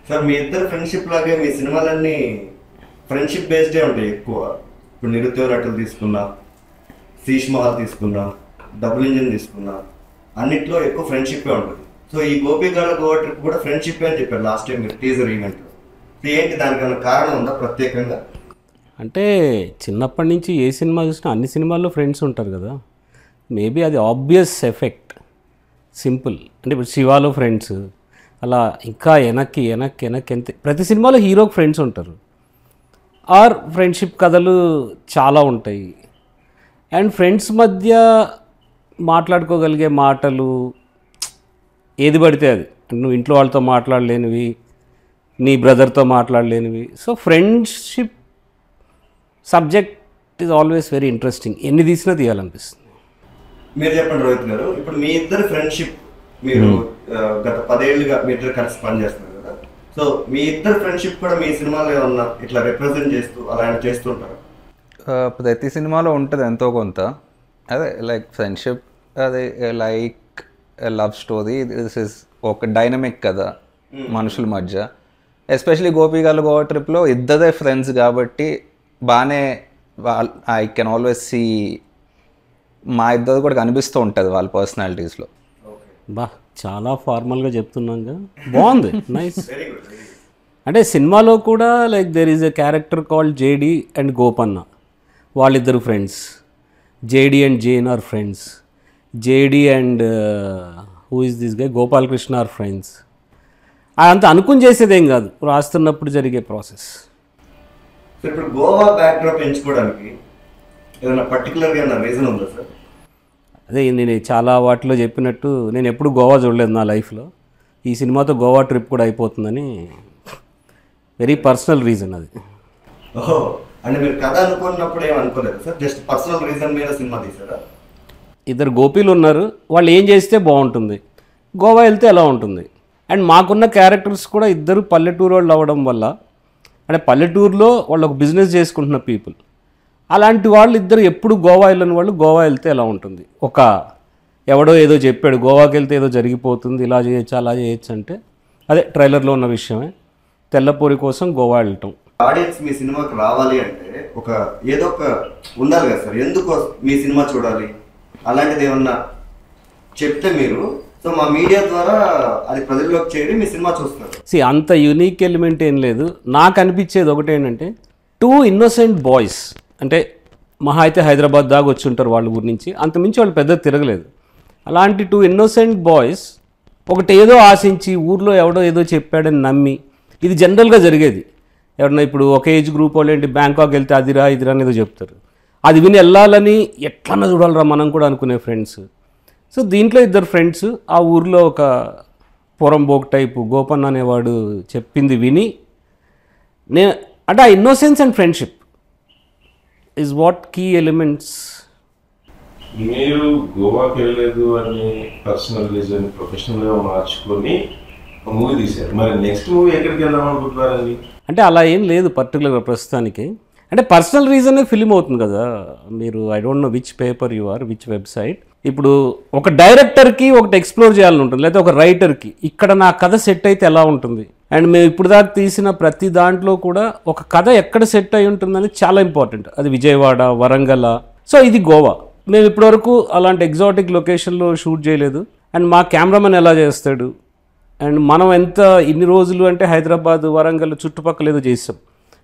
Sir మీ ఇద్దరు friendship లాగే మీ సినిమాలన్నీ ఫ్రెండ్షిప్ బేస్డే ఉంటాయి ఎక్కువ. ఇప్పుడు నిరుద్యోగ నటులు తీసుకున్నా, శీష్ మహల్ తీసుకున్నా, డబుల్ ఇంజిన్ తీసుకున్నా, అన్నిట్లో ఎక్కువ ఫ్రెండ్షిప్పే ఉంటుంది. సో ఈ గోపిగాళ్ళ గోవా ట్రిప్ కూడా ఫ్రెండ్షిప్ అని చెప్పారు లాస్ట్ టైం మీరు టీజర్ ఈవెంట్లో. ఏంటి దానికన్నా కారణం ఉందా ప్రత్యేకంగా? అంటే చిన్నప్పటి నుంచి ఏ సినిమా చూసినా అన్ని సినిమాల్లో ఫ్రెండ్స్ ఉంటారు కదా, మేబీ అది ఆబ్వియస్ ఎఫెక్ట్, సింపుల్. అంటే ఇప్పుడు శివాలో ఫ్రెండ్స్, అలా ఇంకా వెనక్కి ఎంత ప్రతి సినిమాలో హీరోకి ఫ్రెండ్స్ ఉంటారు. ఆర్ ఫ్రెండ్షిప్ కథలు చాలా ఉంటాయి. అండ్ ఫ్రెండ్స్ మధ్య మాట్లాడుకోగలిగే మాటలు ఏది పడితే అది, నువ్వు ఇంట్లో వాళ్ళతో మాట్లాడలేనివి, నీ బ్రదర్తో మాట్లాడలేనివి. So friendship subject is always very interesting, ఎన్ని తీసినా తీయాలనిపిస్తుంది. మీరు చెప్పండి రోహిత్ గారు, ఇప్పుడు మీ ఇద్దరు ఫ్రెండ్షిప్ మీరు గత 10 ఏళ్ళుగా మీ ఇద్దరు కలిసి పనిచేస్తున్నారు కదా, సో మీ ఇద్దరు ఫ్రెండ్షిప్ కూడా మీ సినిమాలో ఏమన్నా ఇట్లా రిప్రజెంట్ చేస్తూ అలా చేస్తుంటారు? ప్రతి సినిమాలో ఉంటుంది ఎంతో కొంత. అదే లైక్ ఫ్రెండ్షిప్, అదే like love story, this is ఒక డైనమిక్ కదా మనుషుల మధ్య. ఎస్పెషలీ గోపిగాళ్ళ గోవా ట్రిప్లో ఇద్దరే ఫ్రెండ్స్ కాబట్టి బాగానే ఐ కెన్ ఆల్వేస్ సీ మా ఇద్దరు కూడా కనిపిస్తూ ఉంటుంది వాళ్ళ పర్సనాలిటీస్లో. బా చాలా ఫార్మల్గా చెప్తున్నాగా, బాగుంది, నైస్. అంటే సినిమాలో కూడా like there is a character called JD and Gopanna, వాళ్ళిద్దరు friends. JD and Jane are friends. JD and who is this guy Gopalakrishna are friends. అదంతా అనుకుని చేసేదేం కాదు, రాస్తున్నప్పుడు జరిగే ప్రాసెస్. సో ఇప్పుడు గోవా బ్యాక్డ్రాప్ ఎంచుకోవడానికి ఏదైనా పర్టికులర్గా ఏమైనా రీజన్ ఉందా సార్? అదే నేను చాలా వాటిలో చెప్పినట్టు, నేను ఎప్పుడు గోవా చూడలేదు నా లైఫ్లో. ఈ సినిమాతో గోవా ట్రిప్ కూడా అయిపోతుందని వెరీ పర్సనల్ రీజన్ అది. ఓహో, అంటే మీరు కథ అనుకున్నప్పుడు ఏమనుకోలేదు సార్, జస్ట్ పర్సనల్ రీజన్ మీద సినిమా తీసారా? ఇద్దరు గోపీలు ఉన్నారు, వాళ్ళు ఏం చేస్తే బాగుంటుంది, గోవా వెళ్తే ఎలా ఉంటుంది. అండ్ మాకున్న క్యారెక్టర్స్ కూడా ఇద్దరు పల్లెటూరు వాళ్ళు అవ్వడం వల్ల, అంటే పల్లెటూరులో వాళ్ళు ఒక బిజినెస్ చేసుకుంటున్న పీపుల్, అలాంటి వాళ్ళు ఇద్దరు ఎప్పుడు గోవా వెళ్ళని వాళ్ళు గోవా వెళ్తే ఎలా ఉంటుంది. ఒక ఎవడో ఏదో చెప్పాడు గోవాకి వెళ్తే ఏదో జరిగిపోతుంది, ఇలా చేయొచ్చు అలా చేయొచ్చు అంటే, అదే ట్రైలర్లో ఉన్న విషయమే, తెల్లపూరి కోసం గోవా వెళ్ళటం. ఆడియన్స్ మీ సినిమాకి రావాలి అంటే ఏదో ఒక ఉండాలి కదా సార్, ఎందుకు మీ సినిమా చూడాలి, అలాంటిది ఏమన్నా చెప్తే మీరు, సో మా మీడియా ద్వారా అది ప్రజల్లోకి చేరి మీ సినిమా చూస్తారు. అంత యూనిక్ ఎలిమెంట్ ఏం లేదు. నాకు అనిపించేది ఒకటేంటంటే, 2 innocent బాయ్స్, అంటే మహా అయితే హైదరాబాద్ దాకా వచ్చి ఉంటారు వాళ్ళ ఊరి నుంచి, అంతమించి వాళ్ళు పెద్ద తిరగలేదు. అలాంటి 2 innocent బాయ్స్ ఒకటి ఏదో ఆశించి ఊర్లో ఎవడో ఏదో చెప్పాడని నమ్మి, ఇది జనరల్గా జరిగేది. ఎవరన్నా ఇప్పుడు ఒక ఏజ్ గ్రూప్ వాళ్ళు ఏంటి బ్యాంకాక్ వెళ్తే అదిరా ఇదిరా అనేది చెప్తారు, అది విని వెళ్ళాలని ఎట్లన్నా చూడాలరా మనం కూడా అనుకునే ఫ్రెండ్స్. సో దీంట్లో ఇద్దరు ఫ్రెండ్స్ ఆ ఊర్లో ఒక పొరంబోక్ టైపు గోపన్న అనేవాడు చెప్పింది విని, నేను అంటే ఆ innocence and friendship is what key elements. మీరు గోవాకి వెళ్ళలేదు అని పర్సనల్ రీజన్ ప్రొఫెషనల్గా మార్చుకొని మూవీ తీశారు, మరి నెక్స్ట్ మూవీ ఎక్కడికి వెళ్దాం అనుకుంటున్నారండి? అంటే అలా ఏం లేదు పర్టికులర్గా ప్రస్తుతానికి. అంటే పర్సనల్ రీజనే ఫిలిం అవుతుంది కదా. మీరు I don't know which paper you are, which website. ఇప్పుడు ఒక డైరెక్టర్కి ఒకటి ఎక్స్ప్లోర్ చేయాలని ఉంటుంది, లేదా ఒక రైటర్కి ఇక్కడ నా కథ సెట్ అయితే ఎలా ఉంటుంది. అండ్ మేము ఇప్పుడు దాకా తీసిన ప్రతి దాంట్లో కూడా ఒక కథ ఎక్కడ సెట్ అయి ఉంటుందని చాలా ఇంపార్టెంట్. అది విజయవాడ, వరంగల్, సో ఇది గోవా. మేము ఇప్పటివరకు అలాంటి ఎగ్జాటిక్ లొకేషన్లో షూట్ చేయలేదు. అండ్ మా కెమెరామెన్ ఎలా చేస్తాడు, అండ్ మనం ఎంత ఇన్ని రోజులు అంటే హైదరాబాద్, వరంగల్ చుట్టుపక్కల ఏదో చేసాం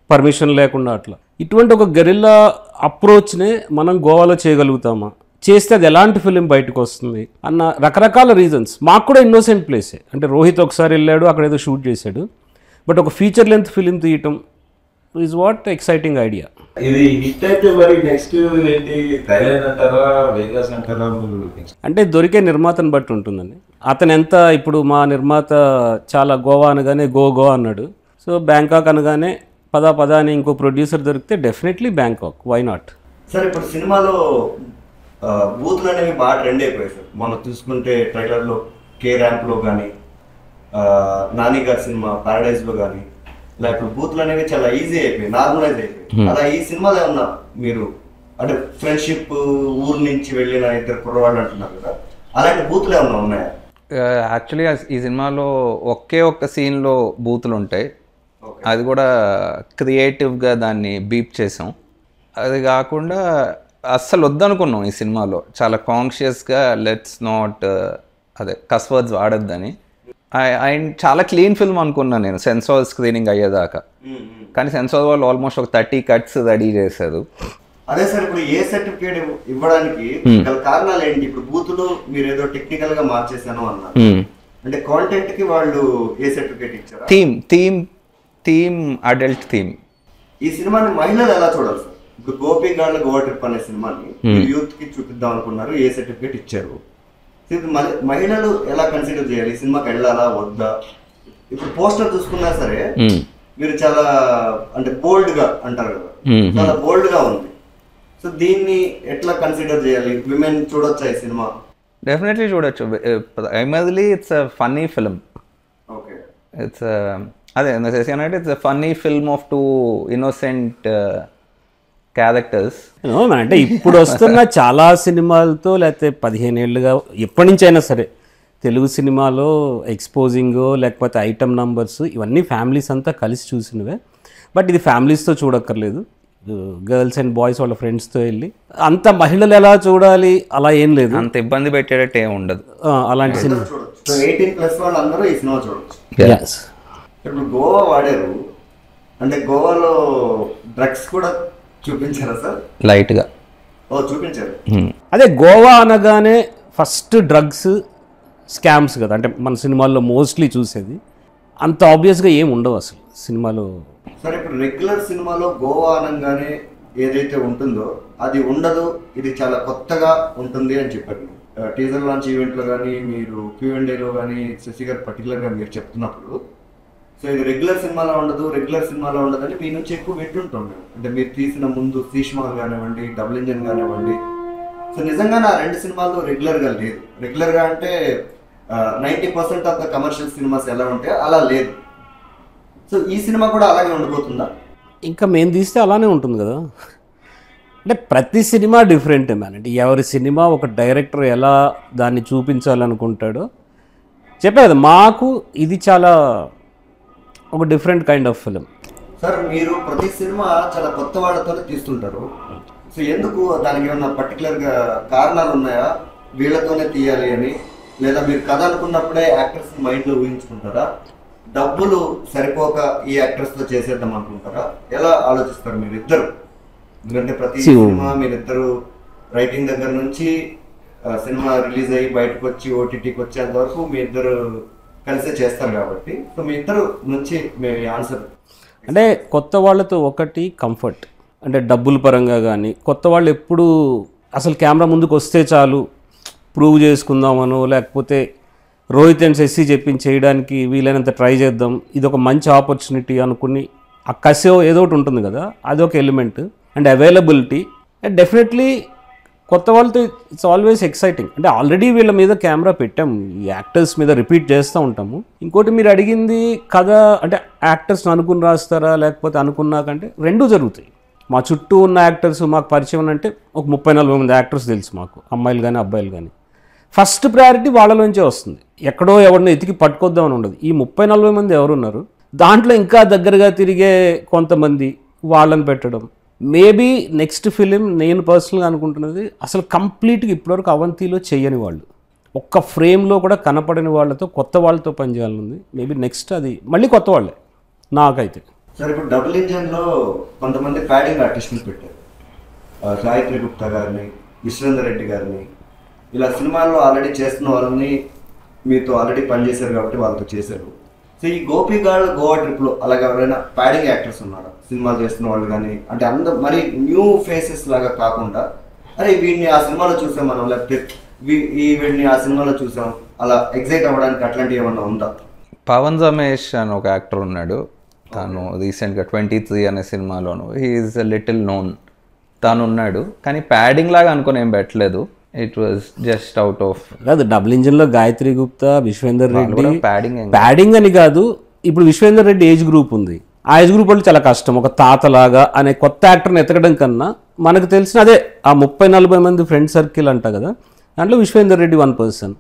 పర్మిషన్ లేకుండా. అట్లా ఇటువంటి ఒక గెరిల్లా అప్రోచ్నే మనం గోవాలో చేయగలుగుతామా, చేస్తే అది ఎలాంటి ఫిలిం బయటకు వస్తుంది అన్న రకరకాల రీజన్స్. మాకు కూడా ఇన్నోసెంట్ ప్లేసే. అంటే రోహిత్ ఒకసారి వెళ్ళాడు, అక్కడ ఏదో షూట్ చేశాడు, బట్ ఒక ఫీచర్ లెంత్ ఫిలిం తీయటం ఈజ్ వాట్ ఎక్సైటింగ్ ఐడియా. ఇది హిట్ అయితే మరి నెక్స్ట్ ఏంటి, థాయిలాండ్ అంటారా, వెగాస్ అంటారా? అంటే దొరికే నిర్మాతను బట్టి ఉంటుందండి. అతను ఎంత, ఇప్పుడు మా నిర్మాత చాలా గోవా అనగానే గోవా అన్నాడు, సో బ్యాంకాక్ అనగానే పదా అని ఇంకో ప్రొడ్యూసర్ దొరికితే definitely Bangkok, why not. Sir ఇప్పుడు సినిమాలో బూతులు అనేవి బాగా ట్రెండ్ అయిపోయాయి సార్. మనం చూసుకుంటే ట్రైలర్లో కే ర్యాంప్లో కానీ, నాని గారి సినిమా ప్యారడైజ్లో కానీ, ఇలా ఇప్పుడు బూతులు అనేవి చాలా ఈజీ అయిపోయాయి, నార్మలైజ్ అయిపోయాయి. అలా ఈ సినిమాలో ఏమన్నా మీరు అంటే ఫ్రెండ్షిప్ ఊరు నుంచి వెళ్ళిన ఇద్దరు కుర్రవాళ్ళు అంటున్నారు కదా, అలాంటి బూతులు ఏమన్నా ఉన్నాయా? యాక్చువల్లీ ఈ సినిమాలో ఒకే ఒక్క సీన్లో బూతులు ఉంటాయి. అది కూడా క్రియేటివ్గా దాన్ని బీప్ చేసాం. అది కాకుండా అస్సలు వద్దనుకున్నాం ఈ సినిమాలో, చాలా కాన్షియస్గా లెట్స్ నాట్ అదే కస్ వర్డ్స్ వాడొద్దని. అండ్ చాలా క్లీన్ ఫిల్మ్ అనుకున్నాను నేను సెన్సార్ స్క్రీనింగ్ అయ్యేదాకా. కానీ సెన్సార్ వాళ్ళు ఆల్మోస్ట్ ఒక 30 cuts రెడీ చేశారు. అదే సార్, ఇప్పుడు ఏ సర్టిఫికేట్ ఇవ్వడానికి గల కారణాలు ఏంటి? ఇప్పుడు బూతులు మీరు ఏదో టెక్నికల్ గా మార్చేసాను అన్నారు, అంటే కాంటెంట్ కి వాళ్ళు ఏ సర్టిఫికేట్ ఇచ్చారు? Theme adult theme. ఈ సినిమాని మహిళలు ఎలా చూడాలి సార్? ఇప్పుడు గోపి గాళ్ళ గోవా ట్రిప్ అనే సినిమాని యూత్ కి చూపిద్దాం అనుకున్నారు, ఏ సర్టిఫికేట్ ఇచ్చారు? మహిళలు ఎలా కన్సిడర్ చేయాలి? ఈ సినిమాకి వెళ్ళాలా వద్దా? ఇప్పుడు పోస్టర్ చూసుకున్నా సరే మీరు చాలా అంటే బోల్డ్ గా అంటారు కదా, చాలా బోల్డ్ గా ఉంది. సో దీన్ని ఎట్లా కన్సిడర్ చేయాలి? విమెన్ చూడొచ్చా ఈ సినిమా? డెఫినెట్లీ చూడొచ్చు. Primarily it's a funny film. Okay, it's అదే అంటే it's a funny film of 2 innocent characters. అంటే ఇప్పుడు వస్తున్న చాలా సినిమాలతో లేకపోతే 15 ఏళ్ళుగా ఎప్పటి నుంచి అయినా సరే తెలుగు సినిమాలో ఎక్స్పోజింగ్ లేకపోతే ఐటమ్ నంబర్స్ ఇవన్నీ ఫ్యామిలీస్ అంతా కలిసి చూసినవే. బట్ ఇది ఫ్యామిలీస్తో చూడక్కర్లేదు, గర్ల్స్ అండ్ బాయ్స్ వాళ్ళ ఫ్రెండ్స్తో వెళ్ళి అంత మహిళలు ఎలా చూడాలి అలా ఏం లేదు, అంత ఇబ్బంది పెట్టేటట్టు ఏమి ఉండదు అలాంటి సినిమా. 18+ వాళ్ళందరూ ఈ సినిమా చూడొచ్చు. ఇప్పుడు గోవా వాడారు అంటే గోవాలో డ్రగ్స్ కూడా చూపించారా సార్? లైట్గా చూపించారు. అదే గోవా అనగానే ఫస్ట్ డ్రగ్స్ స్కామ్స్ కదా, అంటే మన సినిమాల్లో మోస్ట్లీ చూసేది. అంత ఆబ్వియస్గా ఏం ఉండవు అసలు సినిమాలో. సరే, ఇప్పుడు రెగ్యులర్ సినిమాలో గోవా అనగానే ఏదైతే ఉంటుందో అది ఉండదు, ఇది చాలా కొత్తగా ఉంటుంది అని చెప్పారు. టీజర్ లాంచ్ ఈవెంట్లో కానీ మీరు Q&Aలో కానీ శశి గారు పర్టికులర్గా మీరు చెప్తున్నప్పుడు, సో ఇది రెగ్యులర్ సినిమాలో ఉండదు అని మీ నుంచి ఎక్కువ వింటుంటాం మేము. అంటే మీరు తీసిన ముందు శీష్మహల్ కానివ్వండి, డబుల్ ఇంజన్ కానివ్వండి, సో నిజంగానే ఆ 2 సినిమాలు రెగ్యులర్గా లేదు. రెగ్యులర్గా అంటే 90% ఆఫ్ ద కమర్షియల్ సినిమాస్ ఎలా ఉంటాయో అలా లేదు. సో ఈ సినిమా కూడా అలాగే ఉండిపోతుందా? ఇంకా మేము తీస్తే అలానే ఉంటుంది కదా. అంటే ప్రతి సినిమా డిఫరెంట్ మ్యాన్. అంటే ఎవరి సినిమా ఒక డైరెక్టర్ ఎలా దాన్ని చూపించాలనుకుంటాడో చెప్పే కదా. మాకు ఇది చాలా ఒక different kind of film. Sir, మీరు ప్రతి సినిమా చాలా కొత్త వాళ్ళతోనే తీస్తుంటారు. సో ఎందుకు దానికి ఏమన్నా పర్టికులర్గా కారణాలు ఉన్నాయా? వీళ్ళతోనే తీయాలి అని, లేదా మీరు కథ అనుకున్నప్పుడే యాక్టర్స్ మైండ్లో ఊహించుకుంటారా? డబ్బులు సరిపోక ఈ యాక్టర్స్తో చేసేద్దాం అనుకుంటారా? ఎలా ఆలోచిస్తారు మీరిద్దరు? ఎందుకంటే ప్రతి సినిమా మీరిద్దరు రైటింగ్ దగ్గర నుంచి సినిమా రిలీజ్ అయ్యి బయటకు వచ్చి OTTకి వచ్చేంత వరకు మీ ఇద్దరు కలిసే చేస్తారు కాబట్టి, సో మీ ఇద్దరు నుంచి మేము ఆన్సర్. అంటే కొత్త వాళ్ళతో ఒకటి కంఫర్ట్, అంటే డబ్బుల పరంగా కానీ కొత్త వాళ్ళు ఎప్పుడు అసలు కెమెరా ముందుకు వస్తే చాలు ప్రూవ్ చేసుకుందామనో, లేకపోతే రోహిత్ అండ్ శశి చెప్పించి చేయడానికి వీలైనంత ట్రై చేద్దాం, ఇది ఒక మంచి ఆపర్చునిటీ అనుకుని ఆ కసో ఏదో ఒకటి ఉంటుంది కదా, అదొక element. And availability and definitely కొత్త వాళ్ళతో ఇట్స్ ఆల్వేస్ ఎక్సైటింగ్. అంటే ఆల్రెడీ వీళ్ళ మీద కెమెరా పెట్టాం, ఈ యాక్టర్స్ మీద రిపీట్ చేస్తూ ఉంటాము. ఇంకోటి మీరు అడిగింది కథ, అంటే యాక్టర్స్ని అనుకుని రాస్తారా లేకపోతే అనుకున్నాకంటే రెండూ జరుగుతాయి. మా చుట్టూ ఉన్న యాక్టర్స్ మాకు పరిచయం అంటే ఒక 30-40 మంది యాక్టర్స్ తెలుసు మాకు, అమ్మాయిలు కానీ అబ్బాయిలు కానీ. ఫస్ట్ ప్రయారిటీ వాళ్ళలోంచే వస్తుంది, ఎక్కడో ఎవరిని ఎతికి పట్టుకొద్దామని ఉండదు. ఈ 30-40 మంది ఎవరున్నారు, దాంట్లో ఇంకా దగ్గరగా తిరిగే కొంతమంది వాళ్ళని పెట్టడం. మేబీ నెక్స్ట్ ఫిలిం నేను పర్సనల్గా అనుకుంటున్నది అసలు కంప్లీట్గా ఇప్పటివరకు అవంతిలో చేయని వాళ్ళు, ఒక్క ఫ్రేమ్లో కూడా కనపడని వాళ్ళతో కొత్త వాళ్ళతో పనిచేయాలనుంది. మేబీ నెక్స్ట్ అది మళ్ళీ కొత్త వాళ్ళే నాకైతే. సార్, ఇప్పుడు డబుల్ ఇంజన్లో కొంతమంది ప్యాడింగ్ ఆర్టిస్ట్ని పెట్టారు, గాయత్రి గుప్తా గారిని, విశ్వేందర్ రెడ్డి గారిని. ఇలా సినిమాల్లో ఆల్రెడీ చేస్తున్న వాళ్ళని మీతో ఆల్రెడీ పనిచేశారు కాబట్టి వాళ్ళతో చేశారు. సో ఈ గోపి గారు గోవా ట్రిప్లో అలాగే ఎవరైనా ప్యాడింగ్ యాక్టర్స్ ఉన్నారా సినిమాలు చేస్తున్న వాళ్ళు కానీ? అంటే అందరూ మరి న్యూ ఫేసెస్ లాగా కాకుండా, అరే వీడిని ఆ సినిమాలో చూసాం మనం, లేకపోతే వీడిని ఆ సినిమాలో చూసాం, అలా ఎగ్జైట్ అవ్వడానికి అట్లాంటివి ఏమన్నా ఉందా? పవన్ రమేష్ అని ఒక యాక్టర్ ఉన్నాడు, తను రీసెంట్గా 23 అనే సినిమాలోను హీఈస్ లిటిల్ నోన్. తను ఉన్నాడు, కానీ ప్యాడింగ్ లాగా అనుకుని ఏం పెట్టలేదు. It was just out of కాదు. డబుల్ ఇంజిన్లో గాయత్రి గుప్తా, విశ్వేందర్ రెడ్డి ప్యాడింగ్ అని కాదు. ఇప్పుడు విశ్వేందర్ రెడ్డి ఏజ్ గ్రూప్ ఉంది, ఆ ఏజ్ గ్రూప్ వాళ్ళు చాలా కష్టం. ఒక తాతలాగా అనే కొత్త యాక్టర్ని ఎతకడం కన్నా మనకు తెలిసిన అదే ఆ 30-40 మంది ఫ్రెండ్ సర్కిల్ అంట కదా, దాంట్లో విశ్వేందర్ రెడ్డి 1 పర్సన్.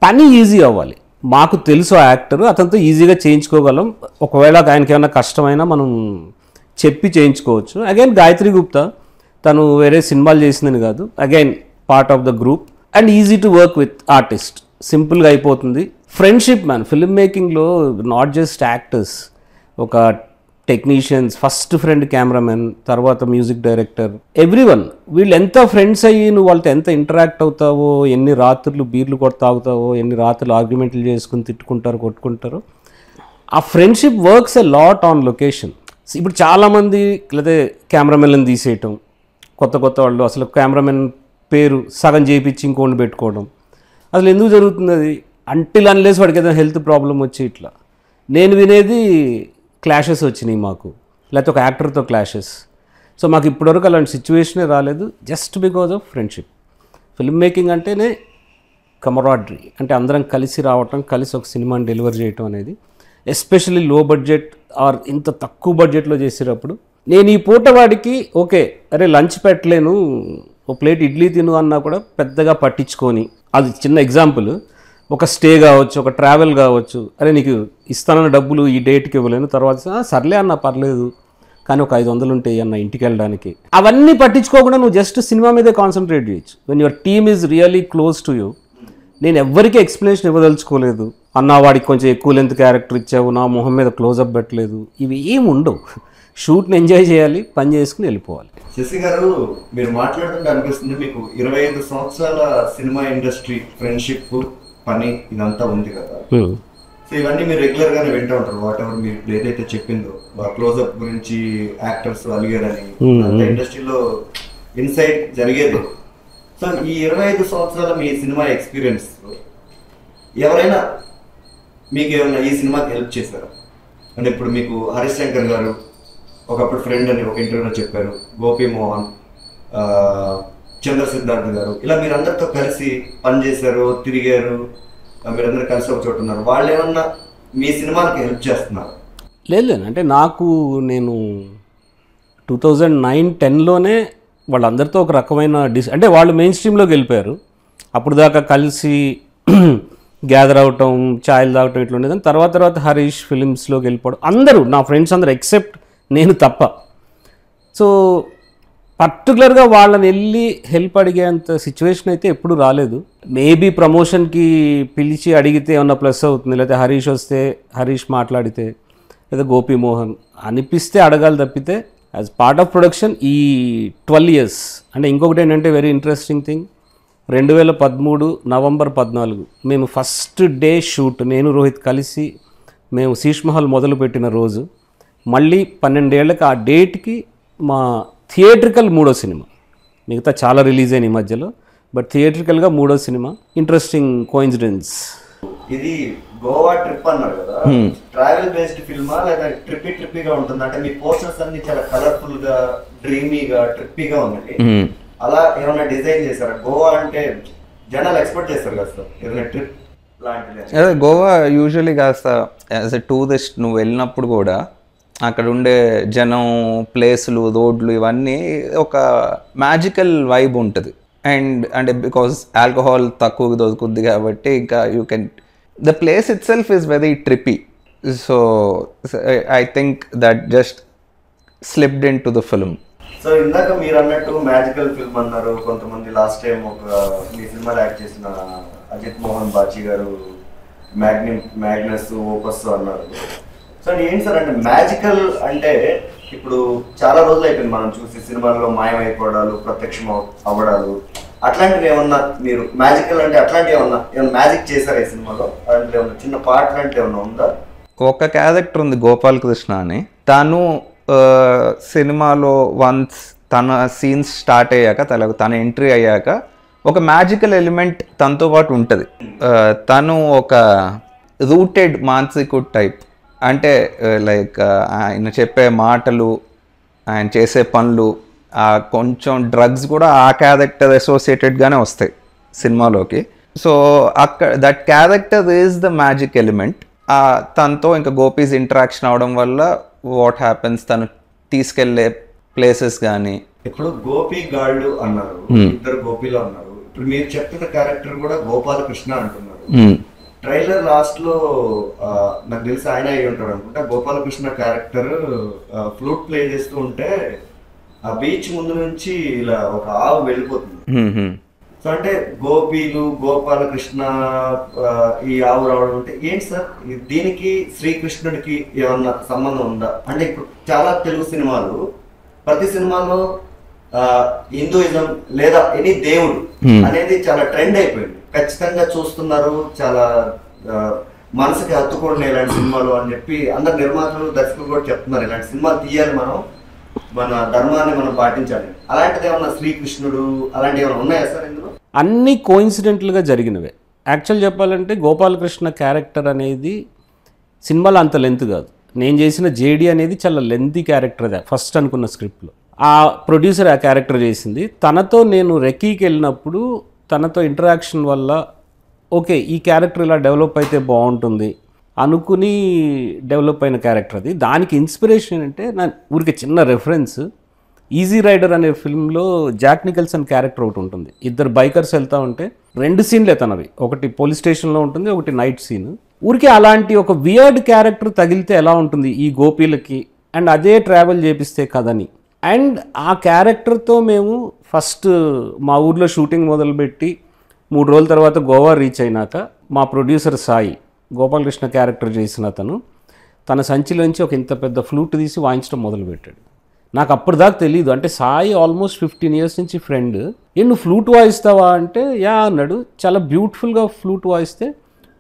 పని ఈజీ అవ్వాలి. మాకు తెలుసు ఆ యాక్టర్, అతనితో ఈజీగా చేయించుకోగలం. ఒకవేళ ఆయనకి ఏమైనా కష్టమైనా మనం చెప్పి చేయించుకోవచ్చు. అగైన్ గాయత్రి గుప్తా తను వేరే సినిమాలు చేసిందని కాదు, again part of the group and easy to work with artist, సింపుల్గా అయిపోతుంది. ఫ్రెండ్షిప్ మ్యాన్, ఫిల్మ్ మేకింగ్లో నాట్ జస్ట్ యాక్టర్స్, ఒక టెక్నీషియన్స్, ఫస్ట్ ఫ్రెండ్ కెమెరామెన్, తర్వాత మ్యూజిక్ డైరెక్టర్, ఎవ్రీవన్, వీళ్ళు ఎంత ఫ్రెండ్స్ అయ్యి నువ్వు వాళ్ళతో ఎంత ఇంటరాక్ట్ అవుతావో, ఎన్ని రాత్రులు బీర్లు తాగుతావో, ఎన్ని రాత్రులు ఆర్గ్యుమెంట్లు చేసుకుని తిట్టుకుంటారు, కొట్టుకుంటారు. ఆ friendship works a lot on location. ఇప్పుడు చాలామంది లేదా కెమెరామెన్లను తీసేయటం, కొత్త వాళ్ళు అసలు కెమెరామెన్ పేరు సగం చేయించి ఇంకోటి పెట్టుకోవడం, అసలు ఎందుకు జరుగుతుంది అది? అంటిల్ అన్లెస్ వాడికి ఏదైనా హెల్త్ ప్రాబ్లం వచ్చి ఇట్లా. నేను వినేది క్లాషెస్ వచ్చినాయి మాకు, లేకపోతే ఒక యాక్టర్తో క్లాషెస్. సో మాకు ఇప్పటివరకు అలాంటి సిచ్యువేషనే రాలేదు, just because of friendship. Film making అంటేనే కమరాడ్రీ, అంటే అందరం కలిసి రావటం, కలిసి ఒక సినిమాని డెలివర్ చేయటం అనేది, ఎస్పెషల్లీ లో బడ్జెట్ ఆర్ ఇంత తక్కువ బడ్జెట్లో చేసేటప్పుడు. నేను ఈ పూట వాడికి ఓకే అరే లంచ్ పెట్టలేను, ఒక ప్లేట్ ఇడ్లీ తిను అన్నా కూడా పెద్దగా పట్టించుకొని, అది చిన్న ఎగ్జాంపుల్, ఒక స్టే కావచ్చు, ఒక ట్రావెల్ కావచ్చు, అరే నీకు ఇస్తానన్న డబ్బులు ఈ డేట్కి ఇవ్వలేను, తర్వాత సర్లే అన్న పర్లేదు కానీ ఒక 500 ఉంటాయి అన్న ఇంటికి వెళ్ళడానికి, అవన్నీ పట్టించుకోకుండా నువ్వు జస్ట్ సినిమా మీదే కాన్సన్ట్రేట్ చేయొచ్చు. When your team is really close to you. నేను ఎవ్వరికీ ఎక్స్ప్లెనేషన్ ఇవ్వదలుచుకోలేదు, అన్న వాడికి కొంచెం ఎక్కువ లెంత్ క్యారెక్టర్ ఇచ్చావు, నా మొహం మీద క్లోజప్ పెట్టలేదు, ఇవి ఏం ఉండవు. షూట్ని ఎంజాయ్ చేయాలి, పని చేసుకుని వెళ్ళిపోవాలి. శశి గారు, మీరు మాట్లాడుతుంటే అనిపిస్తుంది మీకు 25 సంవత్సరాల సినిమా ఇండస్ట్రీ, ఫ్రెండ్షిప్, పని ఇదంతా ఉంది కదా. సో ఇవన్నీ మీరు రెగ్యులర్ గానే వింటూ ఉంటారు. వాట్ ఎవర్ మీరు ఏదైతే చెప్పిందో క్లోజ్అప్ గురించి యాక్టర్స్ అలిగారని, ఇండస్ట్రీలో ఇన్సైట్ జరిగేది. సో ఈ 25 సంవత్సరాల మీ సినిమా ఎక్స్పీరియన్స్ ఎవరైనా మీకు ఏమన్నా ఈ సినిమాకి హెల్ప్ చేశారా? అంటే ఇప్పుడు మీకు హరీష్ శంకర్ గారు ఒకప్పుడు ఫ్రెండ్ అని ఒక ఇంటర్వ్యూలో చెప్పారు, గోపి మోహన్, చంద్ర సిద్ధార్థ్ గారు, ఇలా మీరందరితో కలిసి పనిచేశారు, తిరిగారు, మీరందరూ కలిసి ఒక చోట ఉన్నారు. వాళ్ళు ఏమన్నా మీ సినిమాకి హెల్ప్ చేస్తున్నారు? లేదు, అంటే నేను 2009-10లోనే వాళ్ళందరితో ఒక రకమైన అంటే వాళ్ళు మెయిన్ స్ట్రీమ్లోకి వెళ్ళిపోయారు. అప్పుడు దాకా కలిసి గ్యాదర్ అవటం, ఛాయలు తాగటం ఇట్లా ఉండేది. తర్వాత హరీష్ ఫిలిమ్స్లోకి వెళ్ళిపోవడం, అందరూ నా ఫ్రెండ్స్ అందరూ ఎక్సెప్ట్ నేను తప్ప. సో పర్టికులర్గా వాళ్ళని వెళ్ళి హెల్ప్ అడిగేంత సిచ్యువేషన్ అయితే ఎప్పుడు రాలేదు. మేబీ ప్రమోషన్కి పిలిచి అడిగితే ఏమన్నా ప్లస్ అవుతుంది, లేకపోతే హరీష్ వస్తే హరీష్ మాట్లాడితే, లేదా గోపి మోహన్ అనిపిస్తే అడగాలి తప్పితే యాజ్ పార్ట్ ఆఫ్ ప్రొడక్షన్ ఈ 12 years. అంటే ఇంకొకటి ఏంటంటే వెరీ ఇంట్రెస్టింగ్ థింగ్, 2013 నవంబర్ 14 మేము ఫస్ట్ డే షూట్, నేను రోహిత్ కలిసి మేము శీష్ మహల్ మొదలుపెట్టిన రోజు, మళ్ళీ 12 ఏళ్ళకి ఆ డేట్కి మా థియేట్రికల్ 3వ సినిమా. మిగతా చాలా రిలీజ్ అయిన ఈ మధ్యలో, బట్ థియేట్రికల్గా 3వ సినిమా. Interesting coincidence. ఇది గోవా ట్రిప్ అన్నారు కదా, ట్రావెల్ బేస్డ్ ఫిల్మా లేదా ట్రిప్పీగా ఉంటుంది? అంటే మీ పోస్టర్స్ అన్ని చాలా కలర్ఫుల్ గా, డ్రీమీగా, ట్రిప్పీగా ఉన్నాయి. అలా ఏమైనా డిజైన్ చేశారా? గోవా అంటే జనాలు ఎక్స్పెక్ట్ చేస్తారు కదా సార్, ఏదైనా ట్రిప్ లాంటిది. అదే గోవా యూజువలీ కాస్త యాజ్ ఎ టూరిస్ట్ నువ్వు వెళ్ళినప్పుడు కూడా అక్కడ ఉండే జనం, ప్లేసులు, రోడ్లు ఇవన్నీ ఒక మ్యాజికల్ వైబ్ ఉంటుంది. అండ్ అంటే బికాస్ ఆల్కహాల్ తక్కువ దొరుకుద్ది కాబట్టి ఇంకా you can, the place it self is very trippy. So I think that just slipped in to the film. So ఇందాక మీరు అన్నట్టు మ్యాజికల్ ఫిల్మ్ అన్నారు. కొంతమంది లాస్ట్ టైం ఒక మీ సినిమాలో యాక్ట్ చేసిన అజిత్ మోహన్ బాచి గారు మ్యాగ్నస్ ఓపస్ అన్నారు. సో ఏంటి సార్ అంటే మ్యాజికల్ అంటే, ఇప్పుడు చాలా రోజులు అయిపోయింది మనం చూసి సినిమాల్లో మాయమైపోవడాలు, ప్రత్యక్షం అవ్వడాలు, అట్లాంటివి ఏమన్నా మీరు మ్యాజికల్ అంటే అట్లాంటివి ఏమన్నా మ్యాజిక్ చేశారా ఈ సినిమాలో? అలాంటివి ఏమన్నా చిన్న పార్ట్ లాంటివి ఏమన్నా ఉందా? ఒక క్యారెక్టర్ ఉంది గోపాల్ కృష్ణ అని, తను సినిమాలో వన్స్ తన సీన్స్ స్టార్ట్ అయ్యాక, తన ఎంట్రీ అయ్యాక ఒక మ్యాజికల్ ఎలిమెంట్ తనతో పాటు ఉంటుంది. తను ఒక రూటెడ్ మానసికుడ్ టైప్. అంటే లైక్ ఆయన చెప్పే మాటలు, ఆయన చేసే పనులు, కొంచెం డ్రగ్స్ కూడా ఆ క్యారెక్టర్ అసోసియేటెడ్గానే వస్తాయి సినిమాలోకి. సో అక్కడ that character is the magic element. తనతో ఇంకా గోపీస్ ఇంటరాక్షన్ అవడం వల్ల వాట్ హ్యాపెన్స్, తను తీసుకెళ్లే ప్లేసెస్ కానీ. ఇప్పుడు గోపి గాళ్ళు అన్నారు, ఇద్దరు గోపిలో ఉన్నారు. ఇప్పుడు మీరు చెప్తున్న క్యారెక్టర్ కూడా గోపాలకృష్ణ అంటున్నారు. ట్రైలర్ లాస్ట్ లో నాకు తెలిసి ఆయన అయి ఉంటాడు అనుకుంటా, గోపాలకృష్ణ క్యారెక్టర్ ఫ్లూట్ ప్లే చేస్తూ ఉంటే ఆ బీచ్ ముందు నుంచి ఇలా ఒక ఆవు వెళ్ళిపోతుంది. సో అంటే గోపీలు గోపాలకృష్ణ ఈ ఆవు రావడం అంటే ఏంటి సార్ దీనికి శ్రీకృష్ణుడికి ఏమన్నా సంబంధం ఉందా? అంటే ఇప్పుడు చాలా తెలుగు సినిమాలు ప్రతి సినిమాలో హిందూయిజం లేదా ఎనీ దేవుడు అనేది చాలా ట్రెండ్ అయిపోయింది, ఖచ్చితంగా చూస్తున్నారు, చాలా మనసుకి హత్తుకోండి ఇలాంటి సినిమాలు అని చెప్పి అందరు నిర్మాతలు దర్శకులు కూడా చెప్తున్నారు ఇలాంటి సినిమాలు తీయాలి, మనం మన ధర్మాన్ని మనం పాటించాలి. అలాంటిది ఏమన్నా శ్రీకృష్ణుడు అలాంటివి ఏమైనా ఉన్నాయా సార్ ఇందులో? అన్నీ కోయిన్సిడెంట్లుగా జరిగినవే. యాక్చువల్ చెప్పాలంటే గోపాలకృష్ణ క్యారెక్టర్ అనేది సినిమాలో అంత లెంత్ కాదు. నేను చేసిన జేడి అనేది చాలా లెంతీ క్యారెక్టర్, అది ఫస్ట్ అనుకున్న స్క్రిప్ట్లో. ఆ ప్రొడ్యూసర్ ఆ క్యారెక్టర్ చేసింది. తనతో నేను రెక్కీకి వెళ్ళినప్పుడు తనతో ఇంటరాక్షన్ వల్ల ఓకే ఈ క్యారెక్టర్ ఇలా డెవలప్ అయితే బాగుంటుంది అనుకుని డెవలప్ అయిన క్యారెక్టర్ అది. దానికి ఇన్స్పిరేషన్ అంటే నా ఊరికి చిన్న రెఫరెన్స్, ఈజీ రైడర్ అనే ఫిల్మ్లో జాక్ నికల్సన్ క్యారెక్టర్ ఒకటి ఉంటుంది. ఇద్దరు బైకర్స్ వెళ్తూ ఉంటే 2 సీన్లే తనవి, ఒకటి పోలీస్ స్టేషన్లో ఉంటుంది, ఒకటి నైట్ సీన్. ఊరికి అలాంటి ఒక వియర్డ్ క్యారెక్టర్ తగిలితే ఎలా ఉంటుంది ఈ గోపీలకి, అండ్ అదే ట్రావెల్ చేపిస్తే కదని. అండ్ ఆ క్యారెక్టర్తో మేము ఫస్ట్ మా ఊర్లో షూటింగ్ మొదలుపెట్టి 3 రోజుల తర్వాత గోవా రీచ్ అయినాక మా ప్రొడ్యూసర్ సాయి, గోపాలకృష్ణ క్యారెక్టర్ చేసిన అతను, తన సంచిలోంచి ఒక ఇంత పెద్ద ఫ్లూట్ తీసి వాయించడం మొదలుపెట్టాడు. నాకు అప్పటిదాకా తెలియదు. అంటే సాయి ఆల్మోస్ట్ 15 years నుంచి ఫ్రెండ్. నువ్వు ఫ్లూట్ వాయిస్తావా అంటే యా అన్నాడు. చాలా బ్యూటిఫుల్గా ఫ్లూట్ వాయిస్తే